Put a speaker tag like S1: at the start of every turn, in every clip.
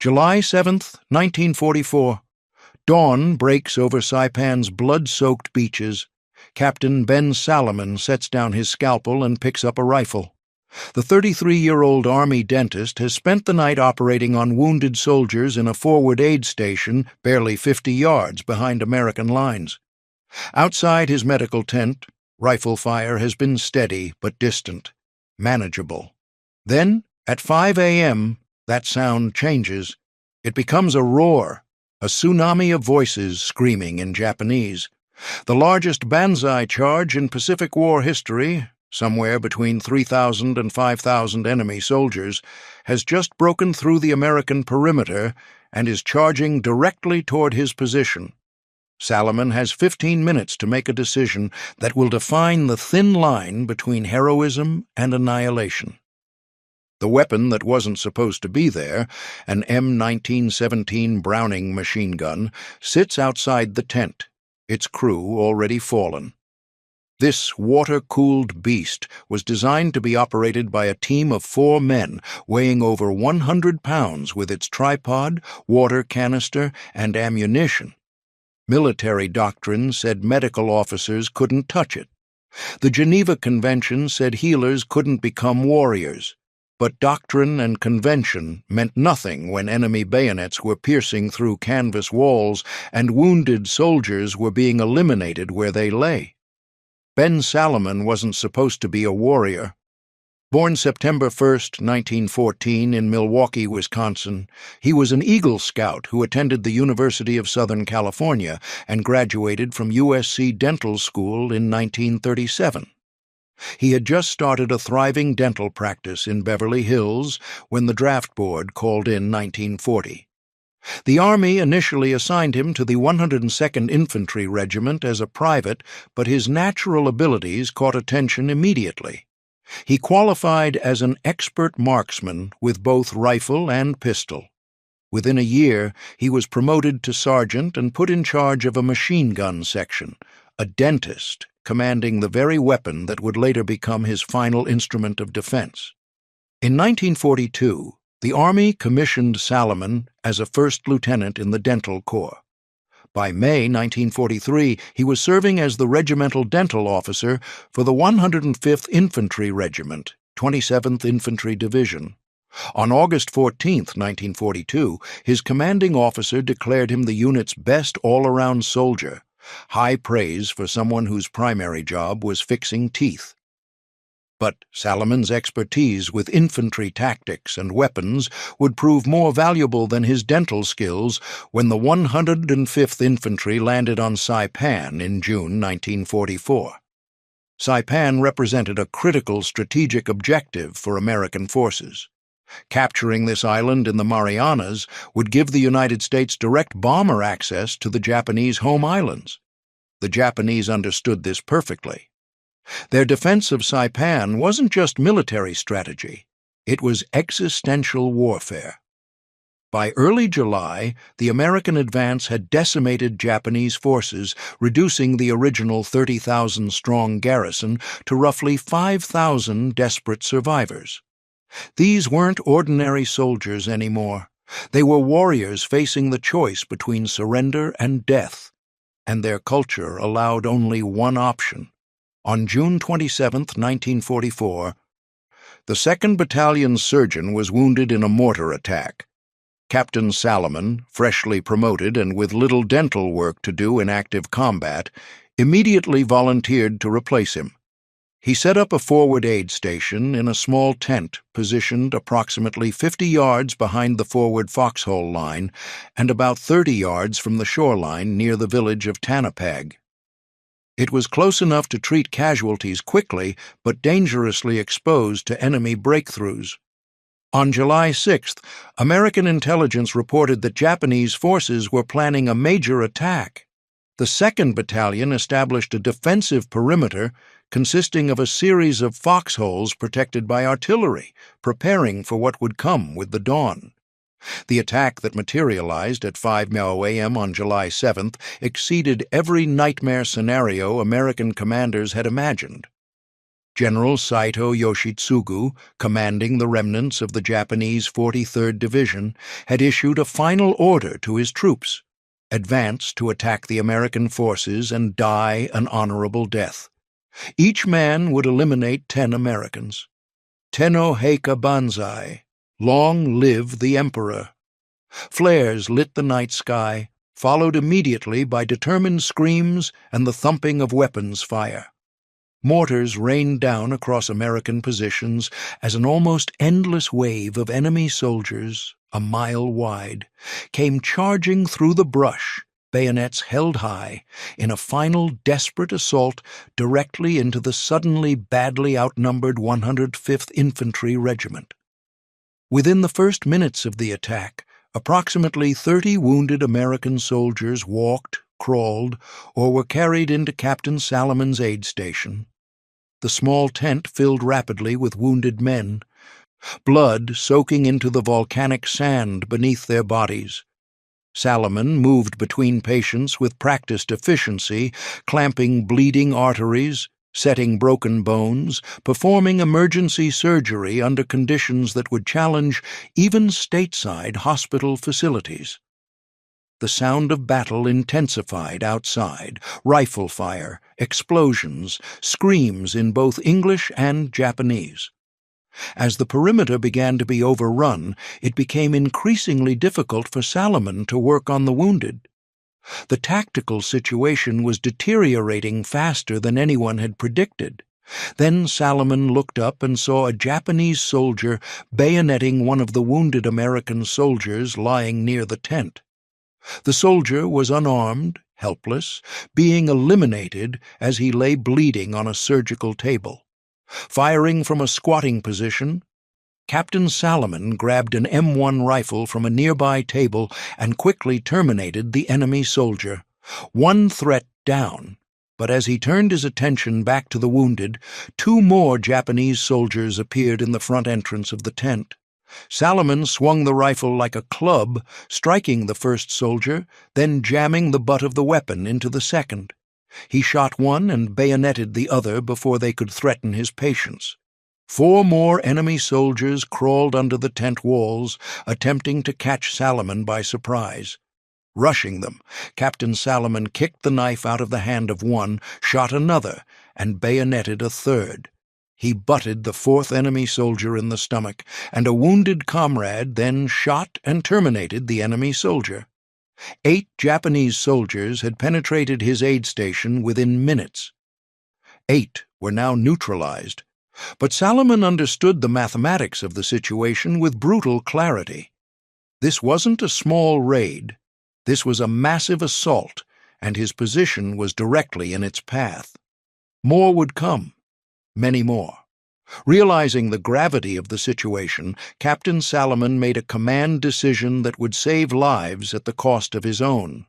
S1: July 7th, 1944. Dawn breaks over Saipan's blood-soaked beaches. Captain Ben Salomon sets down his scalpel and picks up a rifle. The 33-year-old Army dentist has spent the night operating on wounded soldiers in a forward aid station barely 50 yards behind American lines. Outside his medical tent, rifle fire has been steady but distant, manageable. Then, at 5 a.m., that sound changes. It becomes a roar, a tsunami of voices screaming in Japanese. The largest Banzai charge in Pacific War history, somewhere between 3,000 and 5,000 enemy soldiers, has just broken through the American perimeter and is charging directly toward his position. Salomon has 15 minutes to make a decision that will define the thin line between heroism and annihilation. The weapon that wasn't supposed to be there, an M1917 Browning machine gun, sits outside the tent, its crew already fallen. This water-cooled beast was designed to be operated by a team of 4 men weighing over 100 pounds with its tripod, water canister, and ammunition. Military doctrine said medical officers couldn't touch it. The Geneva Convention said healers couldn't become warriors. But doctrine and convention meant nothing when enemy bayonets were piercing through canvas walls and wounded soldiers were being eliminated where they lay. Ben Salomon wasn't supposed to be a warrior. Born September 1, 1914, in Milwaukee, Wisconsin, he was an Eagle Scout who attended the University of Southern California and graduated from USC Dental School in 1937. He had just started a thriving dental practice in Beverly Hills when the draft board called in 1940. The Army initially assigned him to the 102nd Infantry Regiment as a private, but his natural abilities caught attention immediately. He qualified as an expert marksman with both rifle and pistol. Within a year, he was promoted to sergeant and put in charge of a machine gun section, a dentist commanding the very weapon that would later become his final instrument of defense. In 1942, the Army commissioned Salomon as a first lieutenant in the Dental Corps. By May 1943, he was serving as the regimental dental officer for the 105th Infantry Regiment, 27th Infantry Division. On August 14, 1942, his commanding officer declared him the unit's best all-around soldier, high praise for someone whose primary job was fixing teeth. But Salomon's expertise with infantry tactics and weapons would prove more valuable than his dental skills when the 105th Infantry landed on Saipan in June 1944. Saipan represented a critical strategic objective for American forces. Capturing this island in the Marianas would give the United States direct bomber access to the Japanese home islands. The Japanese understood this perfectly. Their defense of Saipan wasn't just military strategy, it was existential warfare. By early July, the American advance had decimated Japanese forces, reducing the original 30,000-strong garrison to roughly 5,000 desperate survivors. These weren't ordinary soldiers anymore. They were warriors facing the choice between surrender and death, and their culture allowed only one option. On June 27, 1944, the 2nd Battalion's surgeon was wounded in a mortar attack. Captain Salomon, freshly promoted and with little dental work to do in active combat, immediately volunteered to replace him. He set up a forward aid station in a small tent positioned approximately 50 yards behind the forward foxhole line and about 30 yards from the shoreline near the village of Tanapag. It was close enough to treat casualties quickly, but dangerously exposed to enemy breakthroughs. On July 6th, American intelligence reported that Japanese forces were planning a major attack. The 2nd Battalion established a defensive perimeter consisting of a series of foxholes protected by artillery, preparing for what would come with the dawn. The attack that materialized at 5 a.m. on July 7th exceeded every nightmare scenario American commanders had imagined. General Saito Yoshitsugu, commanding the remnants of the Japanese 43rd Division, had issued a final order to his troops: advance to attack the American forces and die an honorable death. Each man would eliminate 10 Americans. Tenno Heika Banzai, long live the Emperor. Flares lit the night sky, followed immediately by determined screams and the thumping of weapons fire. Mortars rained down across American positions as an almost endless wave of enemy soldiers, a mile wide, came charging through the brush, bayonets held high, in a final desperate assault directly into the suddenly badly outnumbered 105th Infantry Regiment. Within the first minutes of the attack, approximately 30 wounded American soldiers walked, crawled, or were carried into Captain Salomon's aid station. The small tent filled rapidly with wounded men, blood soaking into the volcanic sand beneath their bodies. Salomon moved between patients with practiced efficiency, clamping bleeding arteries, setting broken bones, performing emergency surgery under conditions that would challenge even stateside hospital facilities. The sound of battle intensified outside: rifle fire, explosions, screams in both English and Japanese. As the perimeter began to be overrun, it became increasingly difficult for Salomon to work on the wounded. The tactical situation was deteriorating faster than anyone had predicted. Then Salomon looked up and saw a Japanese soldier bayoneting one of the wounded American soldiers lying near the tent. The soldier was unarmed, helpless, being eliminated as he lay bleeding on a surgical table. Firing from a squatting position, Captain Salomon grabbed an M1 rifle from a nearby table and quickly terminated the enemy soldier. One threat down, but as he turned his attention back to the wounded, 2 more Japanese soldiers appeared in the front entrance of the tent. Salomon swung the rifle like a club, striking the first soldier, then jamming the butt of the weapon into the second. He shot one and bayoneted the other before they could threaten his patience. 4 more enemy soldiers crawled under the tent walls, attempting to catch Salomon by surprise. Rushing them, Captain Salomon kicked the knife out of the hand of one, shot another, and bayoneted a third. He butted the 4th enemy soldier in the stomach, and a wounded comrade then shot and terminated the enemy soldier. 8 Japanese soldiers had penetrated his aid station within minutes. 8 were now neutralized, but Salomon understood the mathematics of the situation with brutal clarity. This wasn't a small raid. This was a massive assault, and his position was directly in its path. More would come. Many more. Realizing the gravity of the situation, Captain Salomon made a command decision that would save lives at the cost of his own.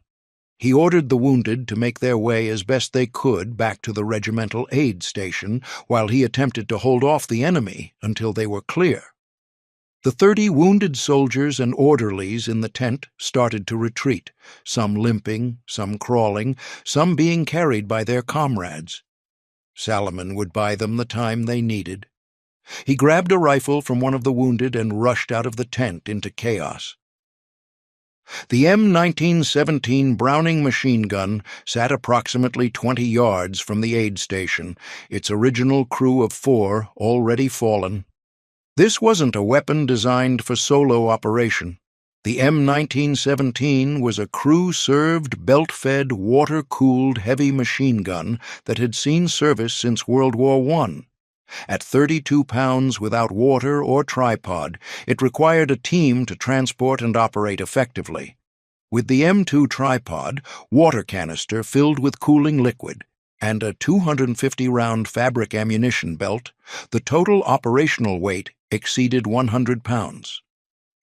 S1: He ordered the wounded to make their way as best they could back to the regimental aid station, while he attempted to hold off the enemy until they were clear. The 30 wounded soldiers and orderlies in the tent started to retreat, some limping, some crawling, some being carried by their comrades. Salomon would buy them the time they needed. He grabbed a rifle from one of the wounded and rushed out of the tent into chaos. The M1917 Browning machine gun sat approximately 20 yards from the aid station, its original crew of 4 already fallen. This wasn't a weapon designed for solo operation. The M1917 was a crew-served, belt-fed, water-cooled heavy machine gun that had seen service since World War I. At 32 pounds without water or tripod, it required a team to transport and operate effectively. With the M2 tripod, water canister filled with cooling liquid, and a 250-round fabric ammunition belt, the total operational weight exceeded 100 pounds.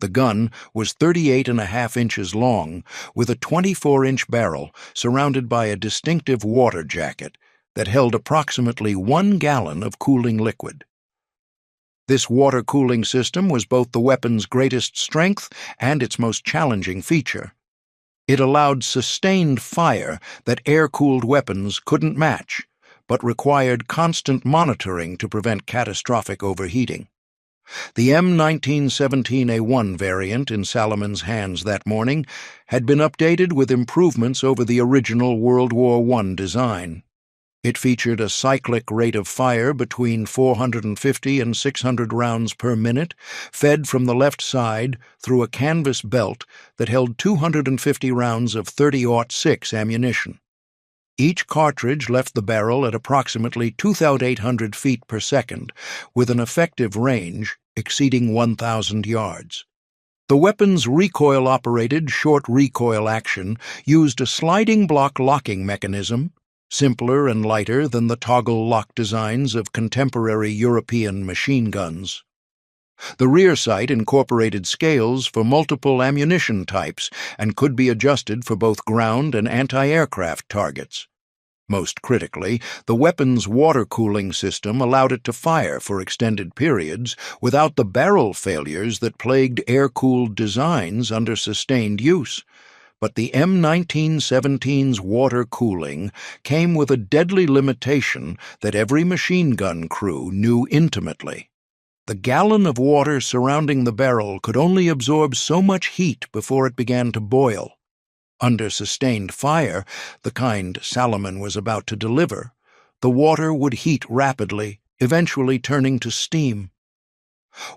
S1: The gun was 38.5 inches long, with a 24-inch barrel surrounded by a distinctive water jacket that held approximately 1 gallon of cooling liquid. This water cooling system was both the weapon's greatest strength and its most challenging feature. It allowed sustained fire that air-cooled weapons couldn't match, but required constant monitoring to prevent catastrophic overheating. The M1917A1 variant in Salomon's hands that morning had been updated with improvements over the original World War I design. It featured a cyclic rate of fire between 450 and 600 rounds per minute, fed from the left side through a canvas belt that held 250 rounds of .30-06 ammunition. Each cartridge left the barrel at approximately 2,800 feet per second, with an effective range exceeding 1,000 yards. The weapon's recoil-operated short recoil action used a sliding block locking mechanism, simpler and lighter than the toggle lock designs of contemporary European machine guns. The rear sight incorporated scales for multiple ammunition types and could be adjusted for both ground and anti-aircraft targets. Most critically, the weapon's water cooling system allowed it to fire for extended periods without the barrel failures that plagued air-cooled designs under sustained use. But the M1917's water cooling came with a deadly limitation that every machine gun crew knew intimately. The gallon of water surrounding the barrel could only absorb so much heat before it began to boil. Under sustained fire, the kind Salomon was about to deliver, the water would heat rapidly, eventually turning to steam.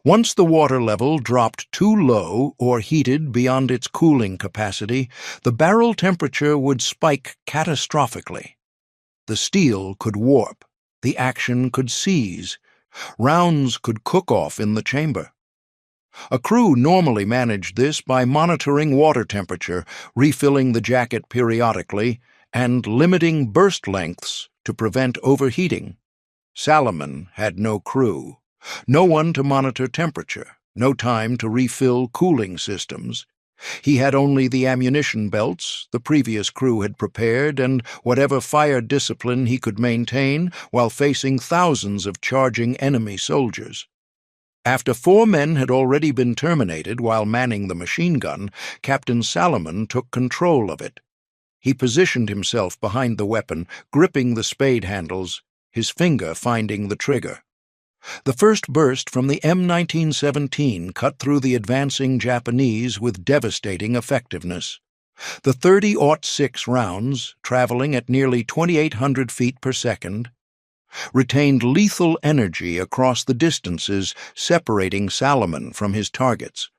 S1: Once the water level dropped too low or heated beyond its cooling capacity, the barrel temperature would spike catastrophically. The steel could warp, the action could seize, rounds could cook off in the chamber. A crew normally managed this by monitoring water temperature, refilling the jacket periodically, and limiting burst lengths to prevent overheating. Salomon had no crew. No one to monitor temperature, no time to refill cooling systems. He had only the ammunition belts the previous crew had prepared and whatever fire discipline he could maintain while facing thousands of charging enemy soldiers. After 4 men had already been terminated while manning the machine gun, Captain Salomon took control of it. He positioned himself behind the weapon, gripping the spade handles, his finger finding the trigger. The first burst from the M1917 cut through the advancing Japanese with devastating effectiveness. The .30-06 rounds, traveling at nearly 2,800 feet per second, retained lethal energy across the distances separating Salomon from his targets.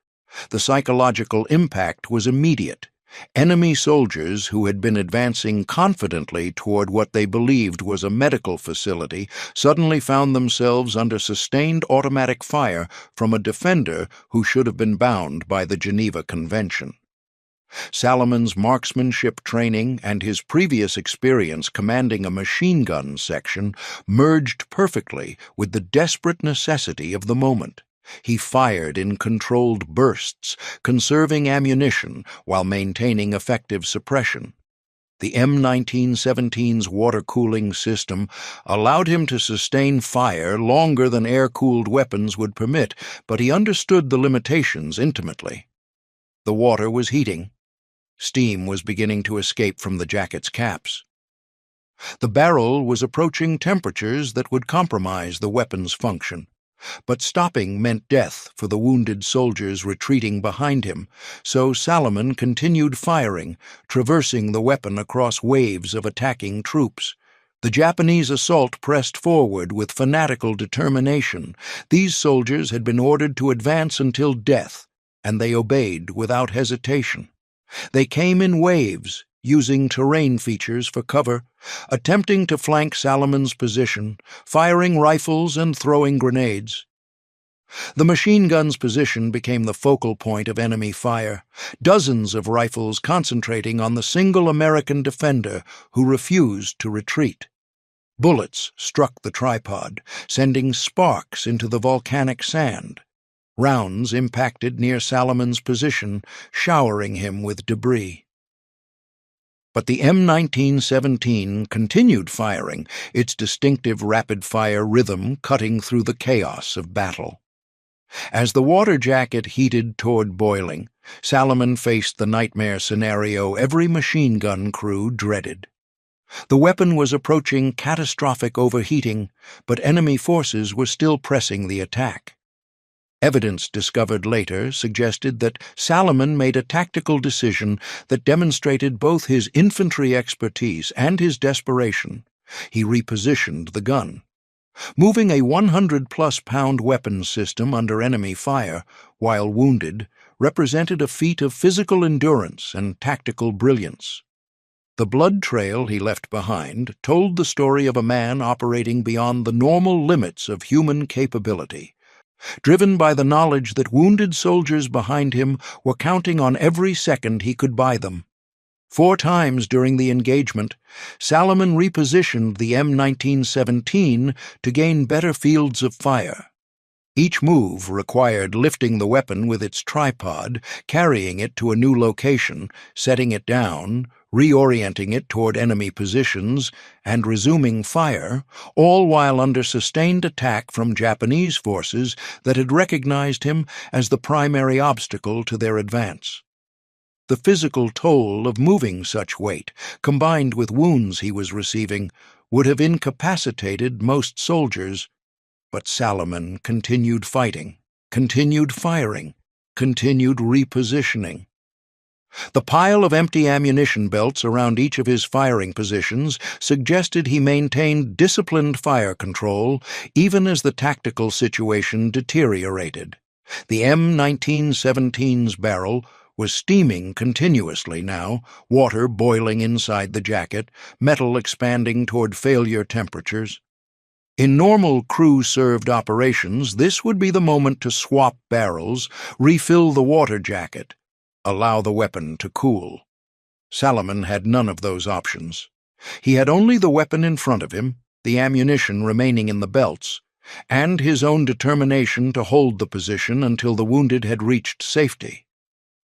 S1: The psychological impact was immediate. Enemy soldiers who had been advancing confidently toward what they believed was a medical facility suddenly found themselves under sustained automatic fire from a defender who should have been bound by the Geneva Convention. Salomon's marksmanship training and his previous experience commanding a machine gun section merged perfectly with the desperate necessity of the moment. He fired in controlled bursts, conserving ammunition while maintaining effective suppression. The M1917's water cooling system allowed him to sustain fire longer than air-cooled weapons would permit, but he understood the limitations intimately. The water was heating. Steam was beginning to escape from the jacket's caps. The barrel was approaching temperatures that would compromise the weapon's function. But stopping meant death for the wounded soldiers retreating behind him, so Salomon continued firing, traversing the weapon across waves of attacking troops. The Japanese assault pressed forward with fanatical determination. These soldiers had been ordered to advance until death, and they obeyed without hesitation. They came in waves, using terrain features for cover, attempting to flank Salomon's position, firing rifles and throwing grenades. The machine gun's position became the focal point of enemy fire, dozens of rifles concentrating on the single American defender who refused to retreat. Bullets struck the tripod, sending sparks into the volcanic sand. Rounds impacted near Salomon's position, showering him with debris. But the M1917 continued firing, its distinctive rapid-fire rhythm cutting through the chaos of battle. As the water jacket heated toward boiling, Salomon faced the nightmare scenario every machine gun crew dreaded. The weapon was approaching catastrophic overheating, but enemy forces were still pressing the attack. Evidence discovered later suggested that Salomon made a tactical decision that demonstrated both his infantry expertise and his desperation. He repositioned the gun. Moving a 100-plus-pound weapon system under enemy fire, while wounded, represented a feat of physical endurance and tactical brilliance. The blood trail he left behind told the story of a man operating beyond the normal limits of human capability, driven by the knowledge that wounded soldiers behind him were counting on every second he could buy them. 4 times during the engagement, Salomon repositioned the M1917 to gain better fields of fire. Each move required lifting the weapon with its tripod, carrying it to a new location, setting it down, reorienting it toward enemy positions, and resuming fire, all while under sustained attack from Japanese forces that had recognized him as the primary obstacle to their advance. The physical toll of moving such weight, combined with wounds he was receiving, would have incapacitated most soldiers. But Salomon continued fighting, continued firing, continued repositioning. The pile of empty ammunition belts around each of his firing positions suggested he maintained disciplined fire control even as the tactical situation deteriorated. The M1917's barrel was steaming continuously now, water boiling inside the jacket, metal expanding toward failure temperatures. In normal crew-served operations, this would be the moment to swap barrels, refill the water jacket, allow the weapon to cool. Salomon had none of those options. He had only the weapon in front of him, the ammunition remaining in the belts, and his own determination to hold the position until the wounded had reached safety.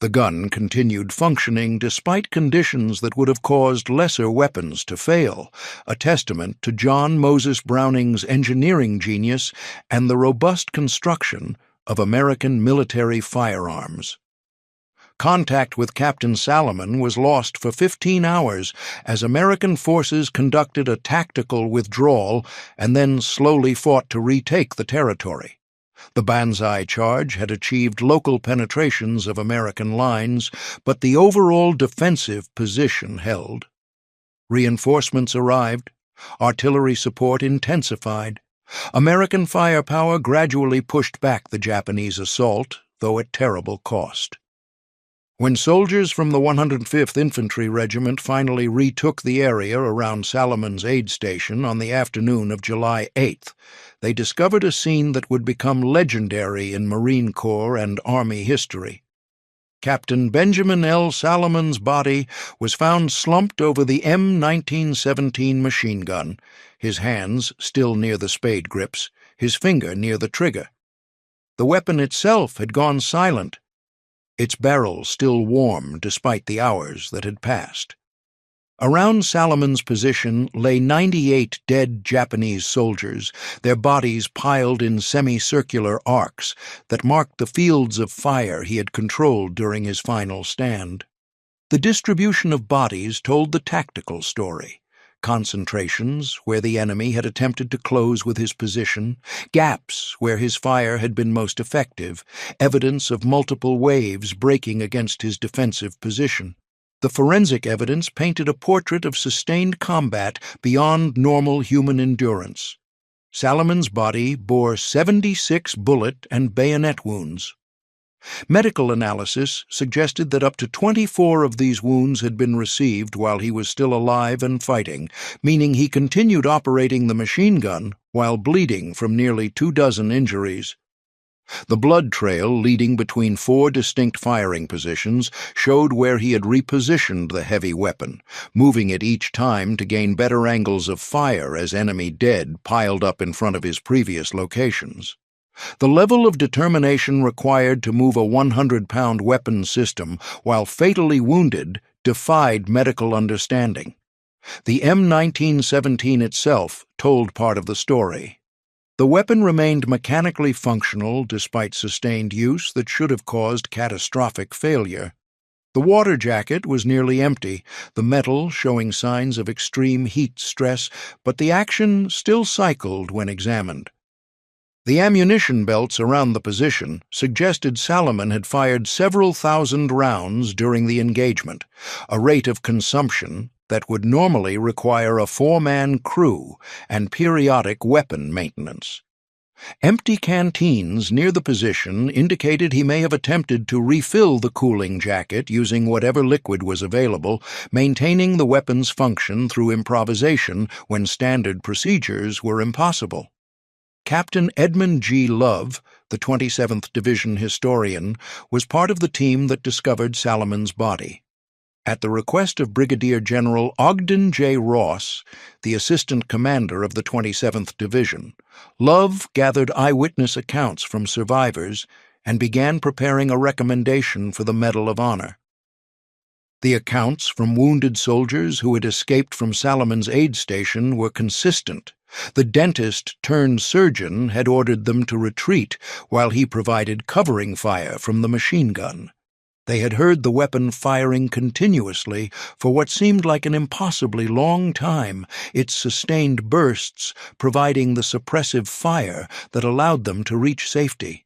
S1: The gun continued functioning despite conditions that would have caused lesser weapons to fail, a testament to John Moses Browning's engineering genius and the robust construction of American military firearms. Contact with Captain Salomon was lost for 15 hours as American forces conducted a tactical withdrawal and then slowly fought to retake the territory. The Banzai charge had achieved local penetrations of American lines, but the overall defensive position held. Reinforcements arrived. Artillery support intensified. American firepower gradually pushed back the Japanese assault, though at terrible cost. When soldiers from the 105th Infantry Regiment finally retook the area around Salomon's aid station on the afternoon of July 8th, they discovered a scene that would become legendary in Marine Corps and Army history. Captain Benjamin L. Salomon's body was found slumped over the M1917 machine gun, his hands still near the spade grips, his finger near the trigger. The weapon itself had gone silent, its barrel still warm despite the hours that had passed. Around Salomon's position lay 98 dead Japanese soldiers, their bodies piled in semicircular arcs that marked the fields of fire he had controlled during his final stand. The distribution of bodies told the tactical story: concentrations where the enemy had attempted to close with his position, gaps where his fire had been most effective, evidence of multiple waves breaking against his defensive position. The forensic evidence painted a portrait of sustained combat beyond normal human endurance. Salomon's body bore 76 bullet and bayonet wounds. Medical analysis suggested that up to 24 of these wounds had been received while he was still alive and fighting, meaning he continued operating the machine gun while bleeding from nearly 24 injuries. The blood trail leading between 4 distinct firing positions showed where he had repositioned the heavy weapon, moving it each time to gain better angles of fire as enemy dead piled up in front of his previous locations. The level of determination required to move a 100-pound weapon system while fatally wounded defied medical understanding. The M1917 itself told part of the story. The weapon remained mechanically functional despite sustained use that should have caused catastrophic failure. The water jacket was nearly empty, the metal showing signs of extreme heat stress, but the action still cycled when examined. The ammunition belts around the position suggested Salomon had fired several thousand rounds during the engagement, a rate of consumption that would normally require a four-man crew and periodic weapon maintenance. Empty canteens near the position indicated he may have attempted to refill the cooling jacket using whatever liquid was available, maintaining the weapon's function through improvisation when standard procedures were impossible. Captain Edmund G. Love, the 27th Division historian, was part of the team that discovered Salomon's body. At the request of Brigadier General Ogden J. Ross, the assistant commander of the 27th Division, Love gathered eyewitness accounts from survivors and began preparing a recommendation for the Medal of Honor. The accounts from wounded soldiers who had escaped from Salomon's aid station were consistent. The dentist-turned-surgeon had ordered them to retreat while he provided covering fire from the machine gun. They had heard the weapon firing continuously for what seemed like an impossibly long time, its sustained bursts providing the suppressive fire that allowed them to reach safety.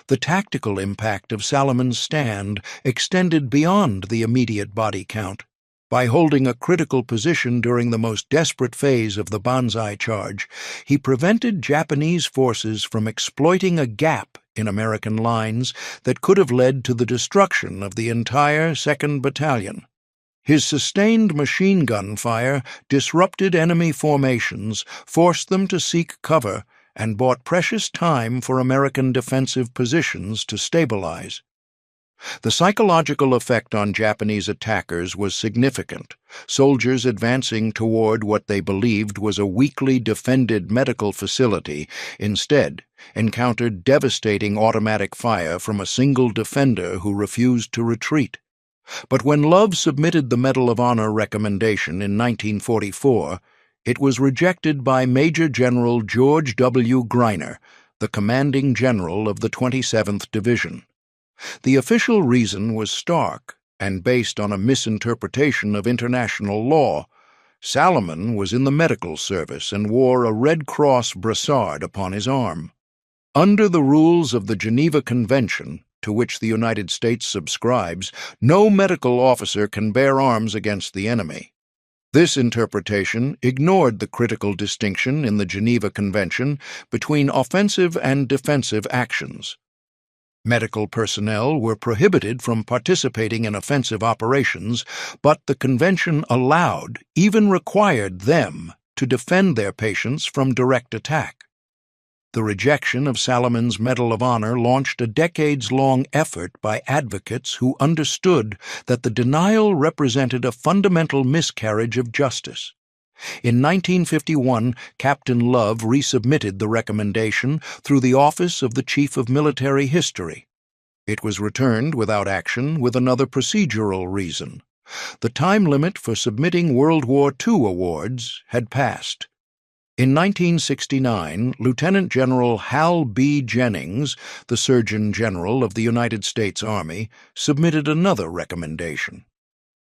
S1: The tactical impact of Salomon's stand extended beyond the immediate body count. By holding a critical position during the most desperate phase of the Banzai charge, he prevented Japanese forces from exploiting a gap in American lines that could have led to the destruction of the entire 2nd Battalion. His sustained machine gun fire disrupted enemy formations, forced them to seek cover, and bought precious time for American defensive positions to stabilize. The psychological effect on Japanese attackers was significant. Soldiers advancing toward what they believed was a weakly defended medical facility instead encountered devastating automatic fire from a single defender who refused to retreat. But when Love submitted the Medal of Honor recommendation in 1944, it was rejected by Major General George W. Greiner, the commanding general of the 27th Division. The official reason was stark and based on a misinterpretation of international law. Salomon was in the medical service and wore a Red Cross brassard upon his arm. Under the rules of the Geneva Convention, to which the United States subscribes, no medical officer can bear arms against the enemy. This interpretation ignored the critical distinction in the Geneva Convention between offensive and defensive actions. Medical personnel were prohibited from participating in offensive operations, but the convention allowed, even required them, to defend their patients from direct attack. The rejection of Salomon's Medal of Honor launched a decades-long effort by advocates who understood that the denial represented a fundamental miscarriage of justice. In 1951, Captain Love resubmitted the recommendation through the Office of the Chief of Military History. It was returned without action with another procedural reason. The time limit for submitting World War II awards had passed. In 1969, Lieutenant General Hal B. Jennings, the Surgeon General of the United States Army, submitted another recommendation.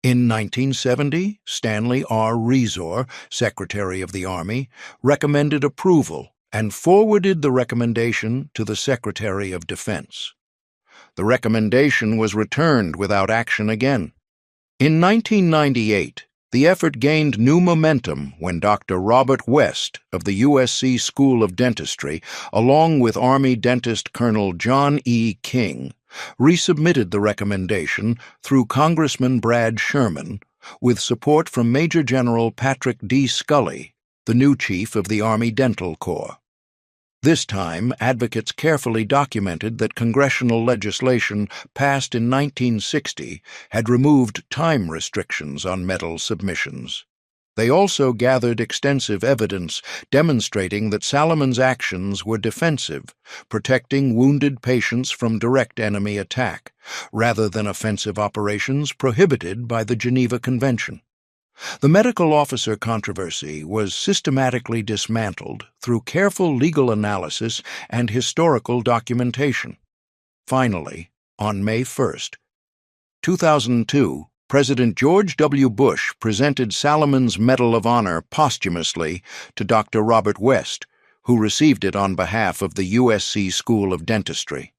S1: In 1970, Stanley R. Resor, Secretary of the Army, recommended approval and forwarded the recommendation to the Secretary of Defense. The recommendation was returned without action again. In 1998, the effort gained new momentum when Dr. Robert West of the USC School of Dentistry, along with Army dentist Colonel John E. King, resubmitted the recommendation through Congressman Brad Sherman, with support from Major General Patrick D. Scully, the new chief of the Army Dental Corps. This time, advocates carefully documented that congressional legislation passed in 1960 had removed time restrictions on medal submissions. They also gathered extensive evidence demonstrating that Salomon's actions were defensive, protecting wounded patients from direct enemy attack, rather than offensive operations prohibited by the Geneva Convention. The medical officer controversy was systematically dismantled through careful legal analysis and historical documentation. Finally, on May 1st, 2002, President George W. Bush presented Salomon's Medal of Honor posthumously to Dr. Robert West, who received it on behalf of the USC School of Dentistry.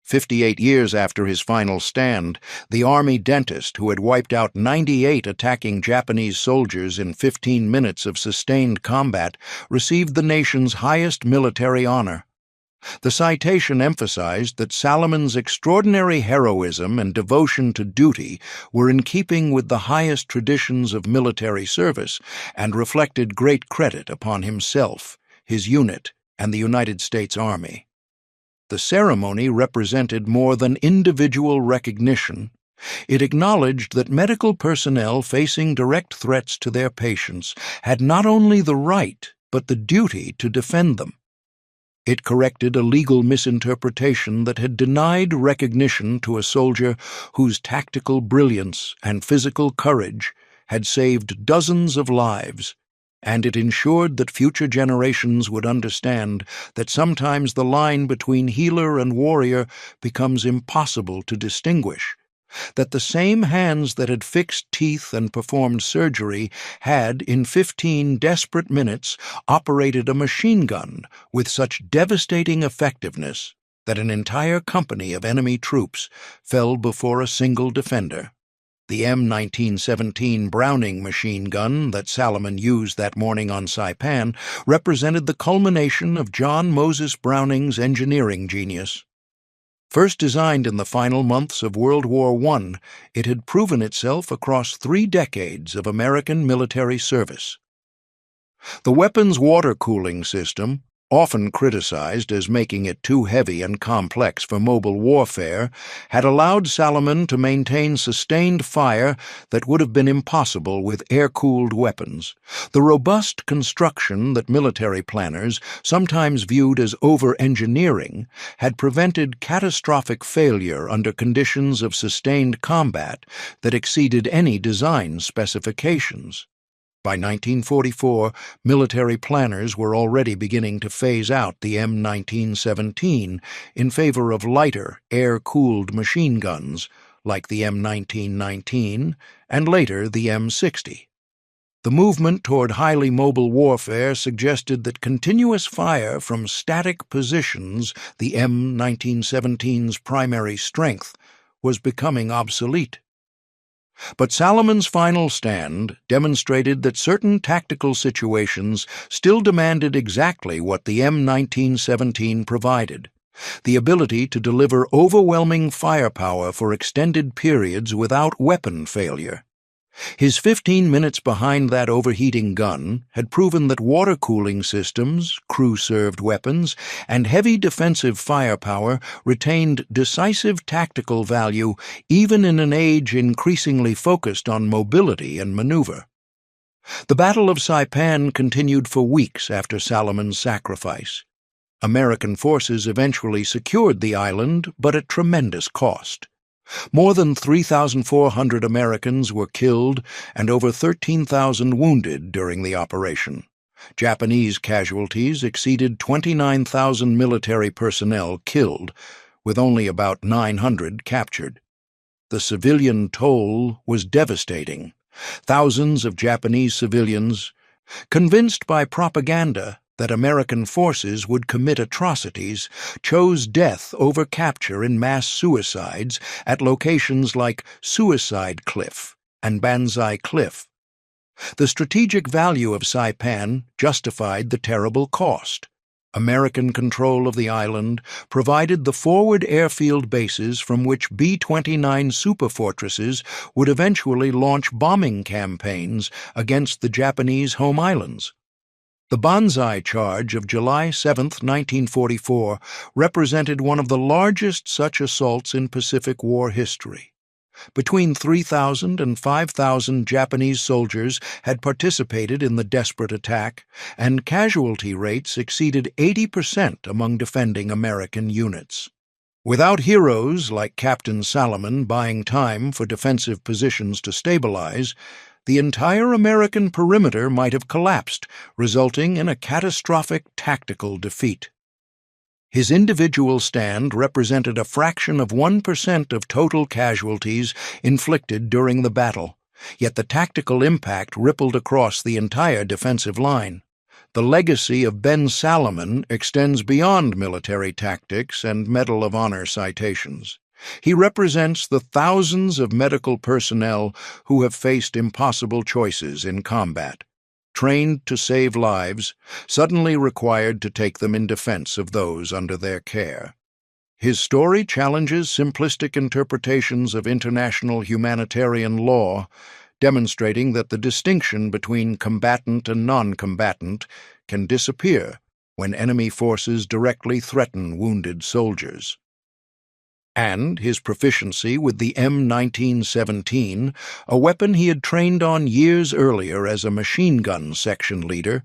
S1: 58 years after his final stand, the Army dentist who had wiped out 98 attacking Japanese soldiers in 15 minutes of sustained combat received the nation's highest military honor. The citation emphasized that Salomon's extraordinary heroism and devotion to duty were in keeping with the highest traditions of military service and reflected great credit upon himself, his unit, and the United States Army. The ceremony represented more than individual recognition. It acknowledged that medical personnel facing direct threats to their patients had not only the right but the duty to defend them. It corrected a legal misinterpretation that had denied recognition to a soldier whose tactical brilliance and physical courage had saved dozens of lives, and it ensured that future generations would understand that sometimes the line between healer and warrior becomes impossible to distinguish, that the same hands that had fixed teeth and performed surgery had, in 15 desperate minutes, operated a machine gun with such devastating effectiveness that an entire company of enemy troops fell before a single defender. The M1917 Browning machine gun that Salomon used that morning on Saipan represented the culmination of John Moses Browning's engineering genius. First designed in the final months of World War I, it had proven itself across 3 decades of American military service. The weapon's water cooling system, often criticized as making it too heavy and complex for mobile warfare, had allowed Salomon to maintain sustained fire that would have been impossible with air-cooled weapons. The robust construction that military planners sometimes viewed as over-engineering had prevented catastrophic failure under conditions of sustained combat that exceeded any design specifications. By 1944, military planners were already beginning to phase out the M1917 in favor of lighter, air-cooled machine guns like the M1919 and later the M60. The movement toward highly mobile warfare suggested that continuous fire from static positions, the M1917's primary strength, was becoming obsolete. But Salomon's final stand demonstrated that certain tactical situations still demanded exactly what the M1917 provided: the ability to deliver overwhelming firepower for extended periods without weapon failure. His 15 minutes behind that overheating gun had proven that water cooling systems, crew-served weapons, and heavy defensive firepower retained decisive tactical value even in an age increasingly focused on mobility and maneuver. The Battle of Saipan continued for weeks after Salomon's sacrifice. American forces eventually secured the island, but at tremendous cost. More than 3,400 Americans were killed and over 13,000 wounded during the operation. Japanese casualties exceeded 29,000 military personnel killed, with only about 900 captured. The civilian toll was devastating. Thousands of Japanese civilians, convinced by propaganda that American forces would commit atrocities, chose death over capture in mass suicides at locations like Suicide Cliff and Banzai Cliff. The strategic value of Saipan justified the terrible cost. American control of the island provided the forward airfield bases from which B-29 superfortresses would eventually launch bombing campaigns against the Japanese home islands. The Banzai charge of July 7, 1944, represented one of the largest such assaults in Pacific War history. Between 3,000 and 5,000 Japanese soldiers had participated in the desperate attack, and casualty rates exceeded 80% among defending American units. Without heroes like Captain Salomon buying time for defensive positions to stabilize, the entire American perimeter might have collapsed, resulting in a catastrophic tactical defeat. His individual stand represented a fraction of 1% of total casualties inflicted during the battle, yet the tactical impact rippled across the entire defensive line. The legacy of Ben Salomon extends beyond military tactics and Medal of Honor citations. He represents the thousands of medical personnel who have faced impossible choices in combat, trained to save lives, suddenly required to take them in defense of those under their care. His story challenges simplistic interpretations of international humanitarian law, demonstrating that the distinction between combatant and non-combatant can disappear when enemy forces directly threaten wounded soldiers. And his proficiency with the M1917, a weapon he had trained on years earlier as a machine gun section leader,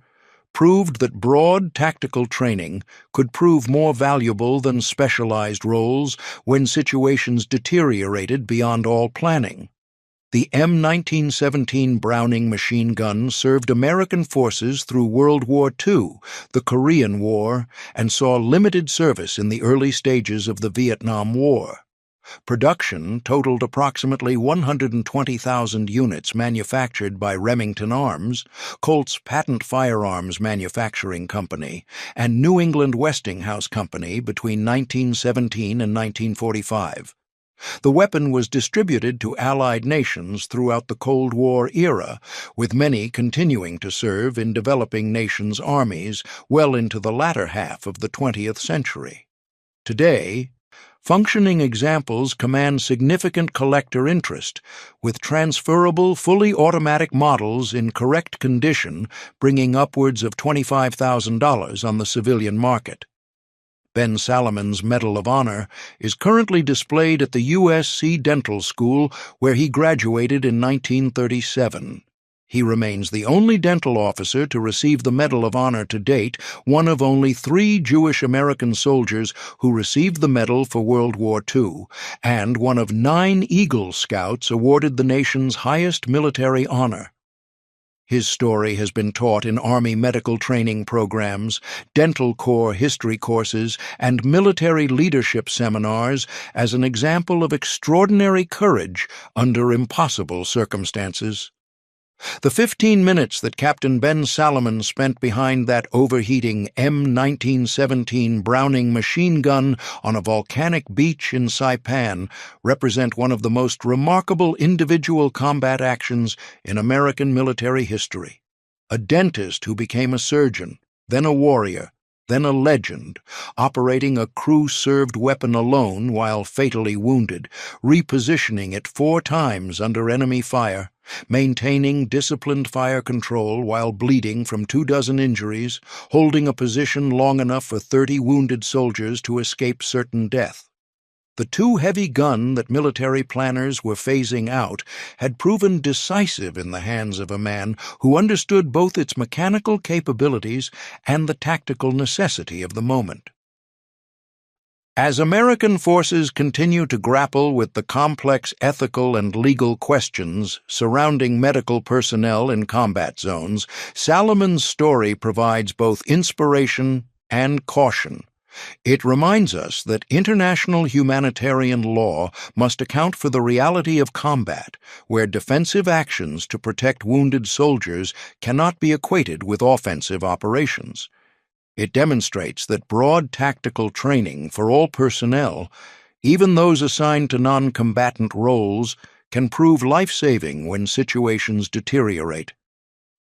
S1: proved that broad tactical training could prove more valuable than specialized roles when situations deteriorated beyond all planning. The M1917 Browning machine gun served American forces through World War II, the Korean War, and saw limited service in the early stages of the Vietnam War. Production totaled approximately 120,000 units manufactured by Remington Arms, Colt's Patent Firearms Manufacturing Company, and New England Westinghouse Company between 1917 and 1945. The weapon was distributed to Allied nations throughout the Cold War era, with many continuing to serve in developing nations' armies well into the latter half of the 20th century. Today, functioning examples command significant collector interest, with transferable, fully automatic models in correct condition bringing upwards of $25,000 on the civilian market. Ben Salomon's Medal of Honor is currently displayed at the USC Dental School, where he graduated in 1937. He remains the only dental officer to receive the Medal of Honor to date, one of only 3 Jewish American soldiers who received the medal for World War II, and one of 9 Eagle Scouts awarded the nation's highest military honor. His story has been taught in Army medical training programs, dental corps history courses, and military leadership seminars as an example of extraordinary courage under impossible circumstances. The 15 minutes that Captain Ben Salomon spent behind that overheating M1917 Browning machine gun on a volcanic beach in Saipan represent one of the most remarkable individual combat actions in American military history. A dentist who became a surgeon, then a warrior, then a legend, operating a crew-served weapon alone while fatally wounded, repositioning it 4 times under enemy fire, maintaining disciplined fire control while bleeding from 24 injuries, holding a position long enough for 30 wounded soldiers to escape certain death. The too-heavy gun that military planners were phasing out had proven decisive in the hands of a man who understood both its mechanical capabilities and the tactical necessity of the moment. As American forces continue to grapple with the complex ethical and legal questions surrounding medical personnel in combat zones, Salomon's story provides both inspiration and caution. It reminds us that international humanitarian law must account for the reality of combat, where defensive actions to protect wounded soldiers cannot be equated with offensive operations. It demonstrates that broad tactical training for all personnel, even those assigned to non-combatant roles, can prove life-saving when situations deteriorate.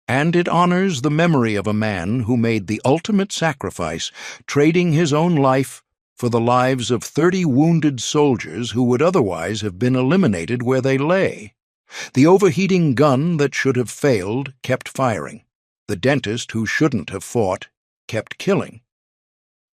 S1: And it honors the memory of a man who made the ultimate sacrifice, trading his own life for the lives of 30 wounded soldiers who would otherwise have been eliminated where they lay. The overheating gun that should have failed kept firing. The dentist who shouldn't have fought kept killing.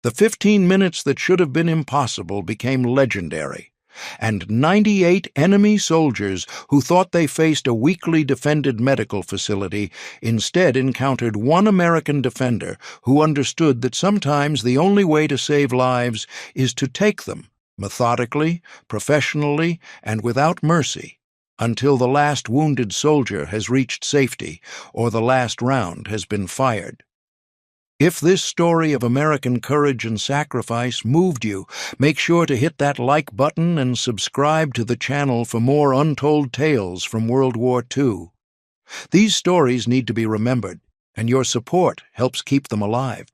S1: The 15 minutes that should have been impossible became legendary, and 98 enemy soldiers who thought they faced a weakly defended medical facility instead encountered one American defender who understood that sometimes the only way to save lives is to take them, methodically, professionally, and without mercy, until the last wounded soldier has reached safety or the last round has been fired. If this story of American courage and sacrifice moved you, make sure to hit that like button and subscribe to the channel for more untold tales from World War II. These stories need to be remembered, and your support helps keep them alive.